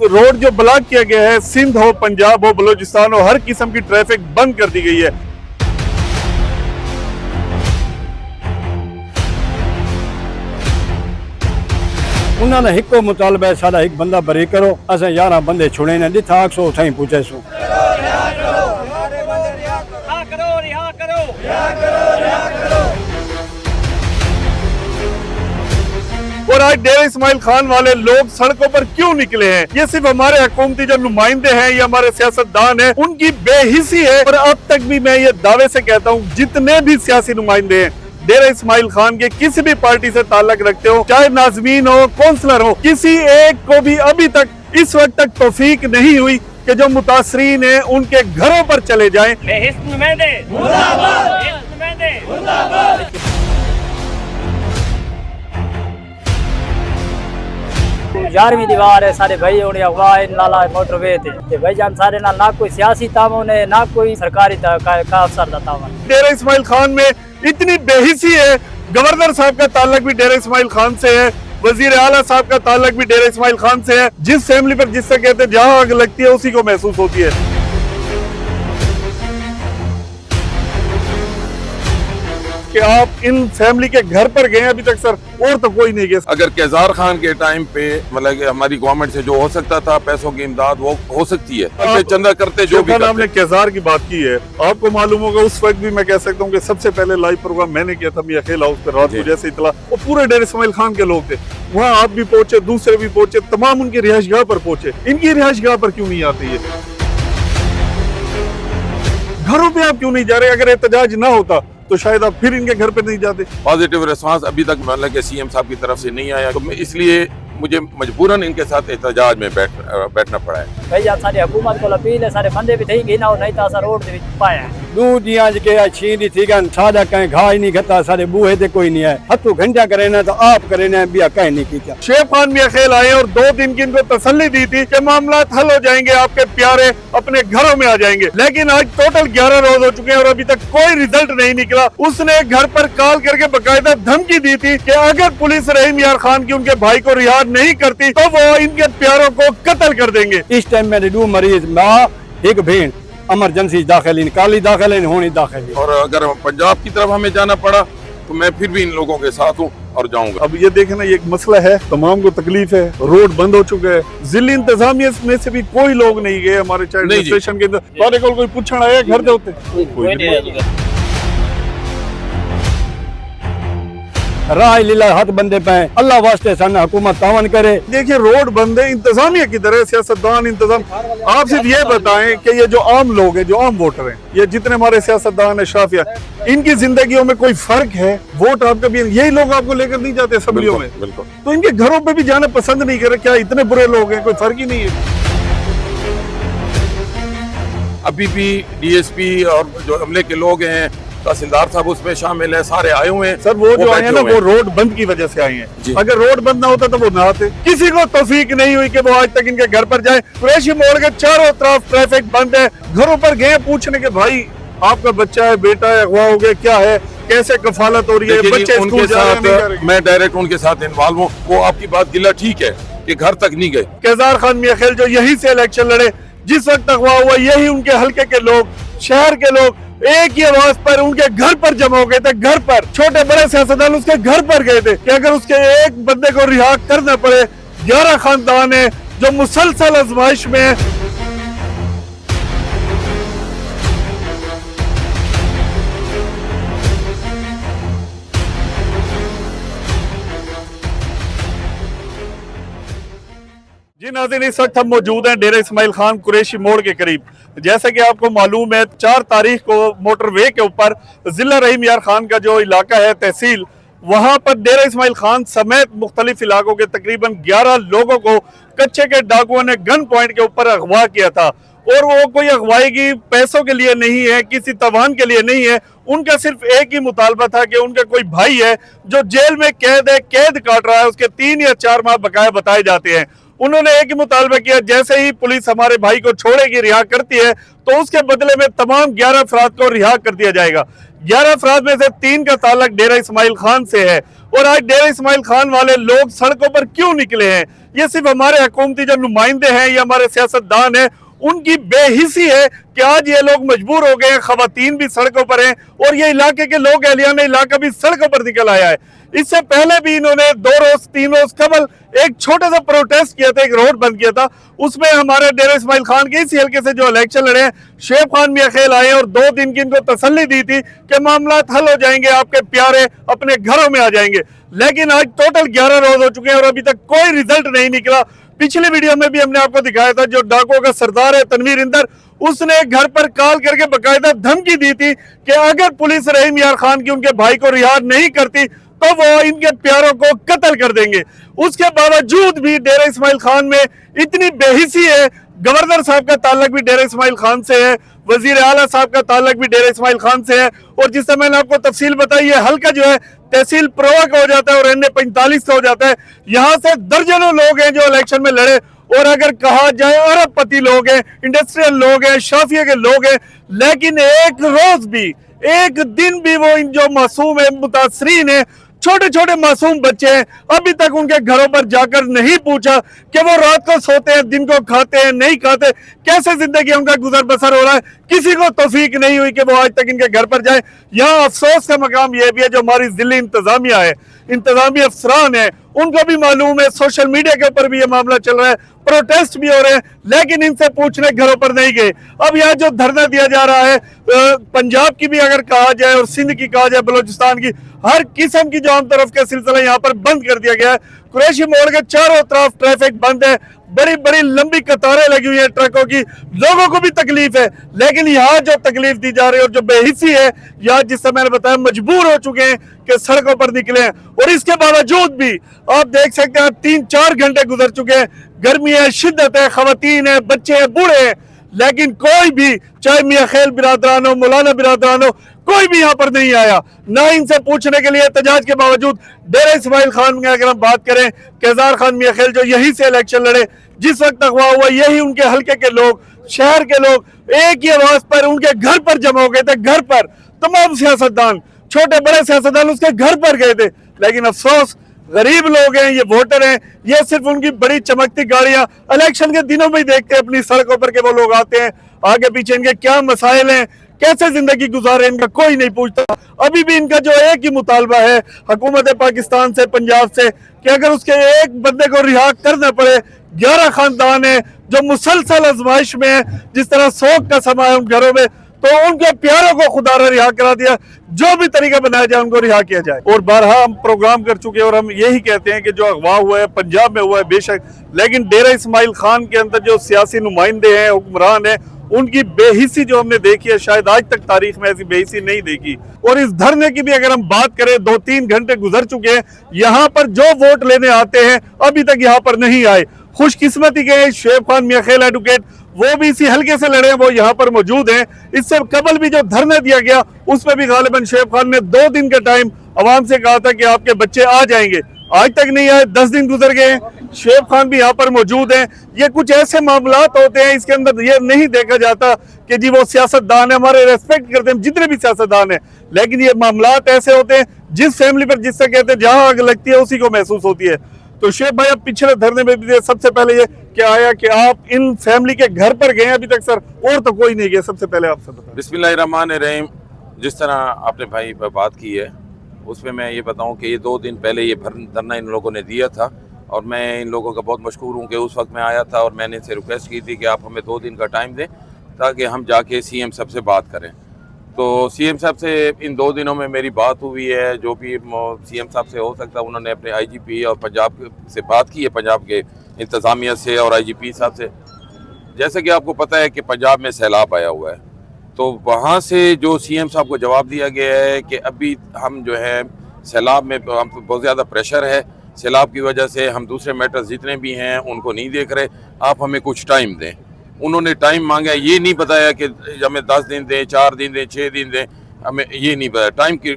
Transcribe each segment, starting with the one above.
Road जो block किया गया है, सिंध हो, पंजाब हो, बलूचिस्तान हो, हर किस्म की ट्रैफिक बंद कर दी गई है। उन्होंने हिको मुतालबा है साडा एक बंदा बरी करो, असें 11 बंदे छुड़े ने दिथा आखसो उठाई पूछे सो। और आज डेरा इस्माइल खान वाले लोग सड़कों पर क्यों निकले हैं? ये सिर्फ हमारे हुकूमती जो नुमाइंदे हैं या हमारे सियासतदान हैं उनकी बेहिसी है। और अब तक भी मैं ये दावे से कहता हूँ, जितने भी सियासी नुमाइंदे हैं डेरा इस्माइल खान के किसी भी पार्टी से ताल्लुक रखते हो, चाहे नाज़मीन हो, काउंसलर हो, किसी एक को भी अभी तक इस वक्त तक तौफीक नहीं हुई कि जो मुतासरीन है उनके घरों पर चले जाएं। 11वीं दीवार है सारे भाई होने अगवा नाला मोटरवे थे भाई जान सारे ना कोई सियासी तामन है ना कोई सरकारी का अफसर का तामन। डेरा इस्माइल खान में इतनी बेहिसी है, गवर्नर साहब का ताल्लुक भी डेरा इस्माइल खान से है, वजीर आला साहब का ताल्लुक भी डेरा इस्माइल खान से है। जिस फैमिली पर जिससे कहते हैं जहां आग लगती है उसी को महसूस होती है। कि आप इन फैमिली के घर पर गए अभी तक सर, और तो कोई नहीं गया। अगर केजार खान के टाइम पे मतलब हमारी गवर्नमेंट से जो हो सकता था पैसों की इमदाद वो हो सकती है, चंदा करते जो भी आपने केजार की बात की है, आपको मालूम होगा उस वक्त भी मैं कह सकता हूँ कि सबसे पहले लाइव प्रोग्राम मैंने किया था मियां खेल हाउस पे। रात को जैसे इतला वो पूरे डेरा इस्माइल खान के लोग थे, वहाँ आप भी पहुंचे, दूसरे भी पहुंचे, तमाम उनकी रिहाइशगाह पर पहुंचे। इनकी रिहाइशगाह पर क्यों नहीं आती है? घरों पे आप क्यों नहीं जा रहे? अगर एहतजाज ना होता तो शायद आप फिर इनके घर पे नहीं जाते। पॉजिटिव रिस्पांस अभी तक मतलब के सीएम साहब की तरफ से नहीं आया, तो इसलिए मुझे मजबूरन इनके साथ एहतजाज में बैठना पड़ा है। भाई जान सारी हुकूमत को अपील है, सारे बंदे भी थी गई ना नहीं तो रोड दे पाया दू दियां के छींदी थी गन सादा कहीं घा ही नहीं खता, सारे बूहे ते कोई नहीं है, हथू घंटा करे ना तो आप करे ना बिया कहीं नहीं की। शेख खान मियां खेल आए और 2 दिन की इनको तसल्ली दी थी कि मामला हल हो जाएंगे, आपके प्यारे अपने घरों में आ जाएंगे। लेकिन आज टोटल 11 रोज हो चुके हैं और अभी तक कोई रिजल्ट नहीं निकला। उसने घर पर कॉल करके बकायदा धमकी दी थी कि अगर पुलिस रहीम यार खान की उनके भाई को रिहा नहीं करती तो वो इनके प्यारों को कत्ल कर देंगे। इस टाइम मेरे 2 मरीज माँ एक भेड़ इमरजेंसी दाखिल काली दाखिल होनी दाखिल। और अगर पंजाब की तरफ हमें जाना पड़ा तो मैं फिर भी इन लोगों के साथ हूँ और जाऊंगा। अब ये देखे ना, ये एक मसला है, तमाम को तकलीफ है, रोड बंद हो चुका है, जिले इंतजामिया में से भी कोई लोग नहीं गए हमारे चाइल्ड स्टेशन के अंदर। कोई पूछना आया घर दे होते राह लीला हाथ बंदे पे अल्लाह वास्ते सन हुकूमत तावन करे। देखिए रोड बंद है, इंतजामिया की तरह सियासतदान इंतजाम। आप सिर्फ ये बताएं कि ये जो आम लोग हैं, जो आम वोटर हैं, ये जितने हमारे सियासतदान है शाफिया, इनकी जिंदगियों में कोई फर्क है? वोट आपका भी यही लोग आपको लेकर नहीं जाते असम्बलियों में, बिल्कुल। तो इनके घरों पे भी जाना पसंद नहीं करे। क्या इतने बुरे लोग हैं? कोई फर्क ही नहीं है। अभी भी डीएसपी और जो अमले के लोग हैं, तहसीलदार साहब उसमें शामिल है, सारे आए हुए हैं। सर वो जो आए हैं ना, वो रोड बंद की वजह से आए हैं। अगर रोड बंद ना होता तो वो ना आते। किसी को तौफीक नहीं हुई कि वो आज तक इनके घर पर जाए। कुरैशी मोड़ के चारों तरफ ट्रैफिक बंद है। घरों पर गए पूछने के भाई आपका बच्चा है, बेटा है, अगवा हो गया, क्या है, कैसे कफालत हो रही है, बच्चे उनके साथ मैं डायरेक्ट उनके साथ इन्वॉल्व हूँ। वो आपकी बात गिला ठीक है कि घर तक नहीं गए। केजार खान मियां खेल जो यही से इलेक्शन लड़े, जिस वक्त अगवा हुआ, यही उनके हल्के के लोग, शहर के लोग एक ही आवाज पर उनके घर पर जमा हो गए थे। घर पर छोटे बड़े सियासतदान उसके घर पर गए थे कि अगर उसके एक बंदे को रिहा करना पड़े। 11 खानदान है जो मुसलसल आजमाइश में है। जी नाज़रीन, इस वक्त हम मौजूद हैं डेरा इस्माइल खान कुरैशी मोड़ के करीब। जैसे कि आपको मालूम है 4 तारीख को मोटरवे के ऊपर जिला रहीम यार खान का जो इलाका है, तहसील, वहां पर डेरा इस्माइल खान समेत मुख्तलिफ इलाकों के तकरीबन 11 लोगों को कच्चे के डाकुओं ने गन पॉइंट के ऊपर अगवा किया था। और वो कोई अगवाई की पैसों के लिए नहीं है, किसी तवान के लिए नहीं है। उनका सिर्फ एक ही मुतालबा था कि उनका कोई भाई है जो जेल में कैद है, कैद काट रहा है, उसके 3 या 4 माह बकाया बताए जाते हैं। उन्होंने एक ही मुतालबा किया, जैसे ही पुलिस हमारे भाई को छोड़ेगी, रिहा करती है, तो उसके बदले में तमाम 11 अफराद को रिहा कर दिया जाएगा। 11 अफराद में से 3 का ताल्लुक डेरा इस्माइल खान से है। और आज डेरा इस्माइल खान वाले लोग सड़कों पर क्यों निकले हैं? ये सिर्फ हमारे हुकूमती जो नुमाइंदे हैं या हमारे सियासतदान हैं उनकी बेहिसी है कि आज ये लोग मजबूर हो गए हैं, खवातीन भी सड़कों पर हैं और ये इलाके के लोग, एहलियान इलाका भी सड़कों पर निकल आया है। इससे पहले भी इन्होंने 2 रोज 3 रोज कबल एक छोटा सा प्रोटेस्ट किया था, एक रोड बंद किया था। उसमें हमारे डेरा इस्माइल खान के इसी हल्के से जो इलेक्शन लड़े हैं शेख खान मियां खेल आए और 2 दिन की इनको तसल्ली दी थी कि मामला हल हो जाएंगे, आपके प्यारे अपने घरों में आ जाएंगे। लेकिन आज टोटल 11 रोज हो चुके हैं और अभी तक कोई रिजल्ट नहीं निकला। पिछले वीडियो में भी हमने आपको दिखाया था, जो डाकुओं का सरदार है तनवीर इंदर, उसने घर पर कॉल करके बकायदा धमकी दी थी कि अगर पुलिस रहीम यार खान की उनके भाई को रिहा नहीं करती तो वो इनके प्यारों को कत्ल कर देंगे। उसके बावजूद भी डेरा इस्माइल खान में इतनी बेहिसी है। गवर्नर साहब का ताल्लुक भी डेरा इस्माइल खान से है, वजीर आला साहब का ताल्लुक भी डेरा इस्माइल खान से है। और जिस समय मैंने आपको तफसील बताई, ये हल्का जो है तहसील प्रोवा का हो जाता है और NA 45 का हो जाता है। यहाँ से दर्जनों लोग हैं जो इलेक्शन में लड़े और अगर कहा जाए अरबपति लोग हैं, इंडस्ट्रियल लोग हैं, शाफिया के लोग हैं, लेकिन एक रोज भी, एक दिन भी वो इन जो मासूम है, मुतासरीन है, छोटे छोटे मासूम बच्चे हैं, अभी तक उनके घरों पर जाकर नहीं पूछा कि वो रात को सोते हैं, दिन को खाते हैं, नहीं खाते, कैसे जिंदगी उनका गुजर बसर हो रहा है। किसी को तौफीक नहीं हुई कि वो आज तक इनके घर पर जाए। यहाँ अफसोस का मकाम यह भी है जो हमारी जिले इंतजामिया है, इंतजामी अफसरान है, उनको भी मालूम है, सोशल मीडिया के ऊपर भी ये मामला चल रहा है, प्रोटेस्ट भी हो रहे हैं, लेकिन इनसे पूछने घरों पर नहीं गए। अब यहाँ जो धरना दिया जा रहा है, पंजाब की भी अगर कहा जाए और सिंध की कहा जाए, बलूचिस्तान की, हर किस्म की जो हम तरफ का सिलसिला यहाँ पर बंद कर दिया गया है। कुरैशी मोड़ के चारों तरफ ट्रैफिक बंद है, बड़ी बड़ी लंबी कतारें लगी हुई है ट्रकों की, लोगों को भी तकलीफ है। लेकिन यहाँ जो तकलीफ दी जा रही है और जो बेहिसी है, यहाँ जिससे मैंने बताया मजबूर हो चुके हैं कि सड़कों पर निकले हैं। और इसके बावजूद भी आप देख सकते हैं 3-4 घंटे गुजर चुके हैं, गर्मी है, शिद्दत है, खवातीन है, बच्चे हैं, बूढ़े हैं, लेकिन कोई भी, चाहे मियां खेल बिरादरान हो, मौलाना बिरादरान हो, कोई भी यहाँ पर नहीं आया, ना इनसे पूछने के लिए एहतजाज के बावजूद। डेरा इस्माइल खान में अगर हम बात करें, केजार खान मियां खेल जो यहीं से इलेक्शन लड़े, जिस वक्त अगवा हुआ, यही उनके हल्के के लोग, शहर के लोग एक ही आवाज पर उनके घर पर जमा हो गए थे। घर पर तमाम सियासतदान, छोटे बड़े सियासतदान उसके घर पर गए थे। लेकिन अफसोस, गरीब लोग हैं, ये वोटर हैं, ये सिर्फ उनकी बड़ी चमकती गाड़ियां इलेक्शन के दिनों में ही देखते हैं अपनी सड़कों पर के वो लोग आते हैं, आगे पीछे इनके क्या मसाइल हैं, कैसे जिंदगी गुजारे, इनका कोई नहीं पूछता। अभी भी इनका जो एक ही मुतालबा है हुकूमत पाकिस्तान से, पंजाब से, कि अगर उसके एक बंदे को रिहा करना पड़े। 11 खानदान है जो मुसलसल आजमाइश में है, जिस तरह सोग का समा है उन घरों में, तो उनके प्यारों को खुदा ने रिहा करा दिया। जो भी तरीका बनाया जाए उनको रिहा किया जाए। और बारहा हम प्रोग्राम कर चुके हैं और हम यही कहते हैं कि जो अगवा हुआ है पंजाब में हुआ है बेशक, लेकिन डेरा इस्माइल खान के अंदर जो सियासी नुमाइंदे हैं, हुक्मरान हैं, उनकी बेहिसी जो हमने देखी है, शायद आज तक तारीख में ऐसी बेहिसी नहीं देखी। और इस धरने की भी अगर हम बात करें, 2-3 घंटे गुजर चुके हैं, यहाँ पर जो वोट लेने आते हैं अभी तक यहाँ पर नहीं आए। खुशकिस्मती के शेख खान मियां खेल एडवोकेट, वो भी इसी हल्के से लड़े हैं, वो यहाँ पर मौजूद हैं। इससे कबल भी जो धरना दिया गया उसमें भी गालिबन शेख खान ने 2 दिन का टाइम अवाम से कहा था कि आपके बच्चे आ जाएंगे, आज तक नहीं आए, 10 दिन गुजर गए। शेख खान भी यहाँ पर मौजूद हैं। ये कुछ ऐसे मामलात होते हैं, इसके अंदर ये नहीं देखा जाता कि जी वो सियासतदान है, हमारे रेस्पेक्ट करते हैं जितने भी सियासतदान हैं, लेकिन ये मामलात ऐसे होते हैं जिस फैमिली पर, जिससे कहते हैं जहां आग लगती है उसी को महसूस होती है। तो शेख भाई, अब पिछले धरने में भी सबसे पहले ये क्या आया कि आप इन फैमिली के घर पर गए अभी तक? सर और तो कोई नहीं गया, सबसे पहले आपसे बताएं। बिस्मिल्लाहिर्रहमानिर्रहीम। जिस तरह आपने भाई पर बात की है उसमें मैं ये बताऊं कि ये 2 दिन पहले ये धरना इन लोगों ने दिया था और मैं इन लोगों का बहुत मशकूर हूँ कि उस वक्त मैं आया था और मैंने इनसे रिक्वेस्ट की थी कि आप हमें 2 दिन का टाइम दें ताकि हम जाके CM साहब से बात करें। तो CM साहब से इन 2 दिनों में मेरी बात हुई है, जो भी CM साहब से हो सकता है उन्होंने अपने IGP और पंजाब से बात की है, पंजाब के इंतज़ामिया से और IGP साहब से। जैसे कि आपको पता है कि पंजाब में सैलाब आया हुआ है, तो वहाँ से जो CM साहब को जवाब दिया गया है कि अभी हम जो है सैलाब में हम बहुत ज़्यादा प्रेशर है, सैलाब की वजह से हम दूसरे मैटर्स जितने भी हैं उनको नहीं देख रहे, आप हमें कुछ टाइम दें। उन्होंने टाइम मांगा, ये नहीं बताया कि हमें 10 दिन दें, 4 दिन दें, 6 दिन दें, हमें ये नहीं बताया टाइम की।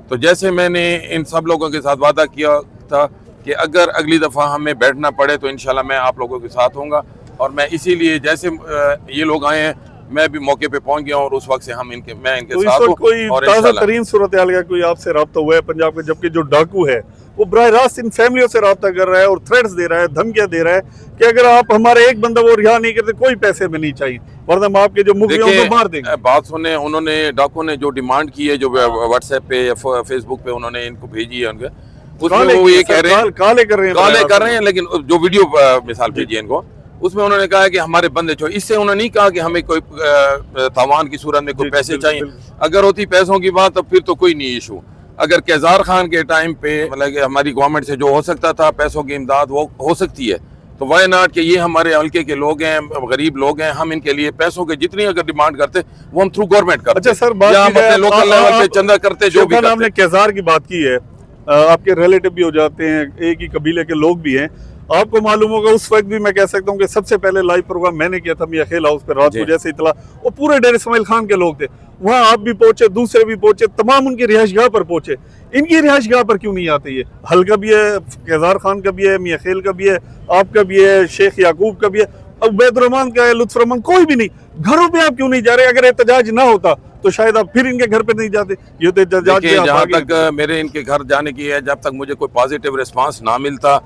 तो जैसे मैंने इन सब लोगों के साथ वादा किया था कि अगर अगली दफ़ा हमें बैठना पड़े तो इंशाल्लाह मैं आप लोगों के साथ होऊंगा, और मैं इसीलिए जैसे ये लोग आए हैं मैं भी मौके पे पहुंच गया और उस वक्त से मैं इनके तो साथ हूं। कोई ताज़ा तरीन सूरत हाल का कोई आपसे रब्ता हुआ है पंजाब के, जबकि जो डाकू है वो बराह रास्त इन फैमिलियों से रब्ता कर रहा है और थ्रेट्स दे रहा है, धमकियां दे रहा है कि अगर आप हमारे एक बंदा वो रिहा नहीं करते कोई पैसे में नहीं चाहिए, वरना हम आपके जो मुखियों को मार देंगे। बात सुने, उन्होंने डाकू ने जो डिमांड की है, जो व्हाट्सएप पे या फेसबुक पे उन्होंने इनको भेजी है, उनके उसमें वो ये कह रहे हैं काले कर रहे हैं, लेकिन जो वीडियो मिसाल भेजी है इनको, उसमें उन्होंने कहा है कि हमारे बंदे छो। इससे उन्होंने नहीं कहा कि हमें कोई तावान की सूरत में कोई पैसे चाहिए। अगर होती पैसों की बात तो फिर तो कोई नहीं इशू। अगर केजार खान के टाइम पे मतलब कि हमारी गवर्नमेंट से जो हो सकता था पैसों की इमदाद वो हो सकती है, तो वाई नॉट कि ये हमारे हल्के के लोग हैं, गरीब लोग हैं, हम इनके लिए पैसों के जितनी अगर डिमांड करते वो हम थ्रू गवर्नमेंट करते। अच्छा सर, बात अपने लोकल लेवल पे चंदा करते जो भी। आपने केजार की बात की है, आपके रिलेटिव भी हो जाते हैं, एक ही कबीले के लोग भी हैं। आपको मालूम होगा उस वक्त भी मैं कह सकता हूँ कि सबसे पहले लाइव प्रोग्राम मैंने किया था मियां खेल हाउस पे, रात को जैसे इतला, वो पूरे डेर इस्माइल खान के लोग थे वहाँ। आप भी पहुंचे, दूसरे भी पहुंचे, तमाम उनकी रिहाइशगाह पर पहुंचे। इनकी रिहाइशगाह पर क्यों नहीं आते? ये हल्का भी है, केजार खान का भी है, मियां खेल का भी है, आपका भी है, शेख याकूब का भी है, उबैदुर्रहमान का है, लुत्फ रहमान, कोई भी नहीं। घरों पे आप क्यों नहीं जा रहे? अगर एहतजाज ना होता तो शायद आप फिर इनके घर पे नहीं जाते। ये तो एहतजाज जहाँ तक मेरे इनके घर जाने की है, जब तक मुझे कोई पॉजिटिव रिस्पांस ना मिलता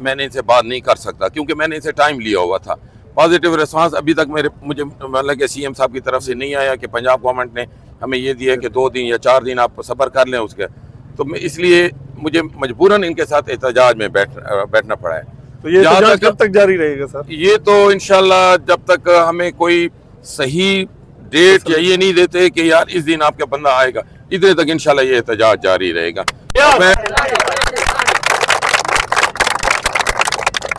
मैंने इनसे बात नहीं कर सकता, क्योंकि मैंने इनसे टाइम लिया हुआ था। पॉजिटिव रिस्पांस अभी तक मुझे मतलब कि सीएम साहब की तरफ से नहीं आया कि पंजाब गवर्नमेंट ने हमें ये दिया कि 2 दिन या 4 दिन आप सब्र कर लें उसके, तो मैं इसलिए मुझे मजबूरन इनके साथ एहतजाज में बैठना पड़ा है। तो ये एहतजाज कब तक जारी रहेगा सर? ये तो इंशाल्लाह जब तक हमें कोई सही डेट या ये नहीं देते कि यार इस दिन आपका बंदा आएगा, इतने तक इंशाल्लाह ये एहतजाज जारी रहेगा।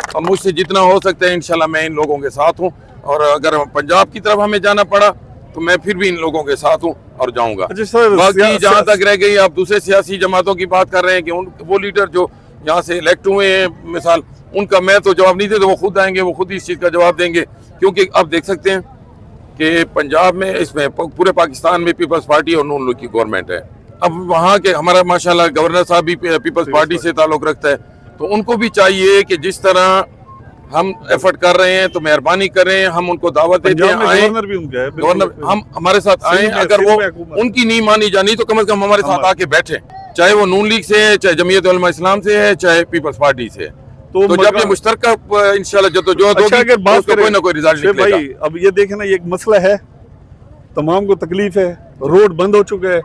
और मुझसे जितना हो सकता है इंशाल्लाह मैं इन लोगों के साथ हूँ, और अगर पंजाब की तरफ हमें जाना पड़ा तो मैं फिर भी इन लोगों के साथ हूँ और जाऊंगा। बाकी जहाँ तक रह गई आप दूसरे सियासी जमातों की बात कर रहे हैं कि वो लीडर जो यहाँ से इलेक्ट हुए हैं मिसाल, उनका मैं तो जवाब नहीं दे, तो वो खुद आएंगे, वो खुद इस चीज़ का जवाब देंगे। क्योंकि आप देख सकते हैं कि पंजाब में, इसमें पूरे पाकिस्तान में पीपल्स पार्टी और नून लीग की गवर्नमेंट है। अब वहाँ के हमारा माशाल्लाह गवर्नर साहब भी पीपल्स पार्टी से ताल्लुक़ रखता है, तो उनको भी चाहिए कि जिस तरह हम एफर्ट कर रहे हैं तो मेहरबानी करें, हम उनको दावत देते हैं, गवर्नर भी उनका है, गवर्नर हम हमारे साथ आए। अगर वो उनकी नहीं मानी जानी तो कम से कम हमारे साथ आके बैठे, चाहे वो नून लीग से है, चाहे जमीयत उलमा इस्लाम से है, चाहे पीपल्स पार्टी से है। तो जब ये मुश्तरका इंशाल्लाह जद्दोजहद होगी, अगर बात करें कोई ना कोई रिजल्ट निकलेगा। भाई अब ये देखें ना, ये एक मसला है, तमाम को तकलीफ है, रोड बंद हो चुका है।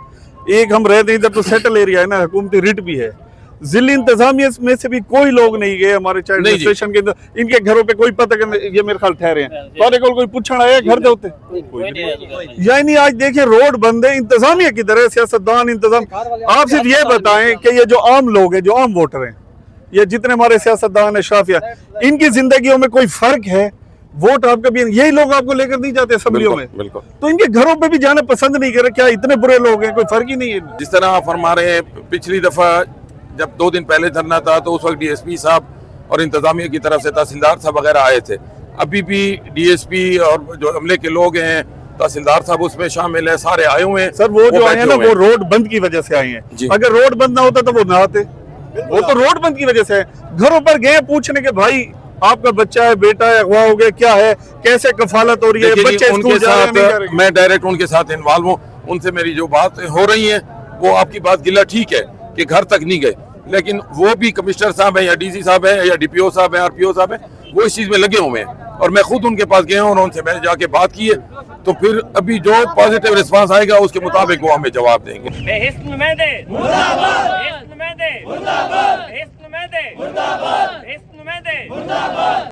एक हम रहते हैं इधर तो सेटल एरिया है ना, हुकूमती रिट भी है, जिले इंतजामिया में से भी कोई लोग नहीं गए हमारे चाइल्ड स्टेशन के अंदर, इनके घरों पे कोई पता करने, ये मेरे ख्याल ठहरे हैं, तो कोई पूछना आया घर दे होते यानी आज देखिए रोड बंद है, इंतजामिया किधर है, सियासतदान इंतजाम। आप सिर्फ ये बताएं कि ये जो आम लोग हैं, जो आम वोटर हैं, ये जितने हमारे सियासतदान है, अशराफिया, इनकी जिंदगियों में कोई फर्क है? वोट आपका भी, यही लोग आपको लेकर नहीं जाते असेंबलियों में, बिल्कुल। तो इनके घरों पे भी जाना पसंद नहीं कर रहे। क्या इतने बुरे लोग हैं? कोई फर्क ही नहीं है। जिस तरह आप फरमा रहे हैं, पिछली दफा जब 2 दिन पहले धरना था तो उस वक्त डीएसपी साहब और इंतजामिया की तरफ से तहसीलदार साहब वगैरह आए थे। अभी भी डीएसपी और जो अमले के लोग हैं, तहसीलदार साहब उसमें शामिल है, सारे आए हुए हैं। सर वो जो आए हैं ना, वो रोड बंद की वजह से आए हैं। अगर रोड बंद ना होता तो वो ना आते, वो तो रोड बंद की वजह से है। घरों पर गए पूछने के भाई आपका बच्चा है, बेटा है, अगवा हो गया, क्या है, कैसे कफालत हो रही है, बच्चे स्कूल जा रहे हैं, नहीं जा रहे। मैं डायरेक्ट उनके साथ इन्वॉल्व हूँ, उनसे मेरी जो बात हो रही है वो आपकी बात गिला ठीक है कि घर तक नहीं गए, लेकिन वो भी कमिश्नर साहब है या डीसी साहब है या डीपीओ साहब है, आरपीओ साहब है, वो इस चीज में लगे हुए हैं। और मैं खुद उनके पास गया हूँ और उनसे मैंने जाके बात की है, तो फिर अभी जो पॉजिटिव रिस्पांस आएगा उसके मुताबिक वो हमें जवाब देंगे।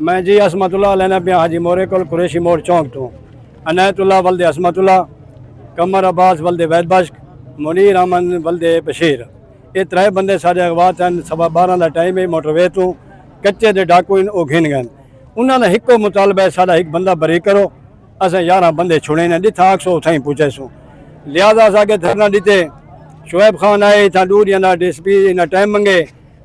मैं जी असमतुल्लाह लेना पिया हाजी मोरे को कुरैशी मोड़ चौंक तो अनायतुल्लाह वल्दे असमतुल्लाह, कमर अब्बास वल्दे वैद बश्क, मुनीर अमन वल्दे बशीर, ये 3 बंदे साढ़े अगवा थे। 12:15 का टाइम है, मोटरवे तो कच्चे दे डाकू वो घिन गए। उन्होंने हिको मुतालबा है, साडा एक बंदा बरी करो, असें 11 बंदे छुड़े ने ॾिठा, अक्सो उथाई पूछे सूं, लिहाजा असांखे धरना ॾिते। शुएब खान आए, इतना 2 ॾींहं ना डीएसपी इन टाइम मंगे,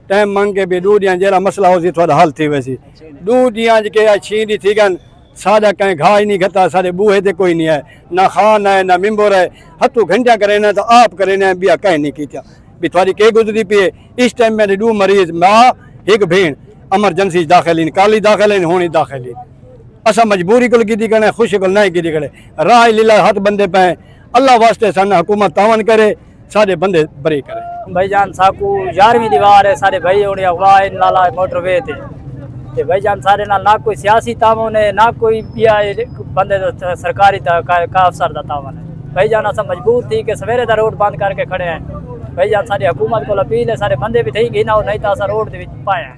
टाइम मंग के भी 2 ॾींहं जहिड़ा मसला होसी थोड़ा हल थी वैसी। 2 ॾींहं जेके 6 ॾींहं थी गए, साडा कहीं घाह ही नहीं घटा, साढ़े बूहे ते कोई नहीं है, ना खान है ना मिम्बर है, हथू घंटा करे ना तो आप करे ना, बिया कहीं नहीं की भी थोड़ी के गुजरी पिए। इस टाइम में 2 मरीज, माँ एक भेण एमरजेंसी दाखिल इन, काली दाखिल इन, होनी दाखिल इन। असा मजबूरी को गिदी करे, खुशी को नहीं गिदी करे, राह लीला हाथ बंदे पे। अल्लाह वास्ते सन हुकूमत तावन करे, साढ़े बंदे बरी करे। भाईजान साकू 11वीं दीवार है सारे भाई होने अगवा इन लाला मोटरवे ते भाईजान सारे नाल ना कोई सियासी तामन है ना कोई पिया बंदे सरकारी का अफसर का तामन है। भाईजान अस मजबूर थी कि सवेरे दा रोड बंद करके खड़े हैं। भाईजान सारी हुकूमत को अपील है सारे बंदे भी थी कि ना नहीं तो अस रोड दे विच पाए हैं।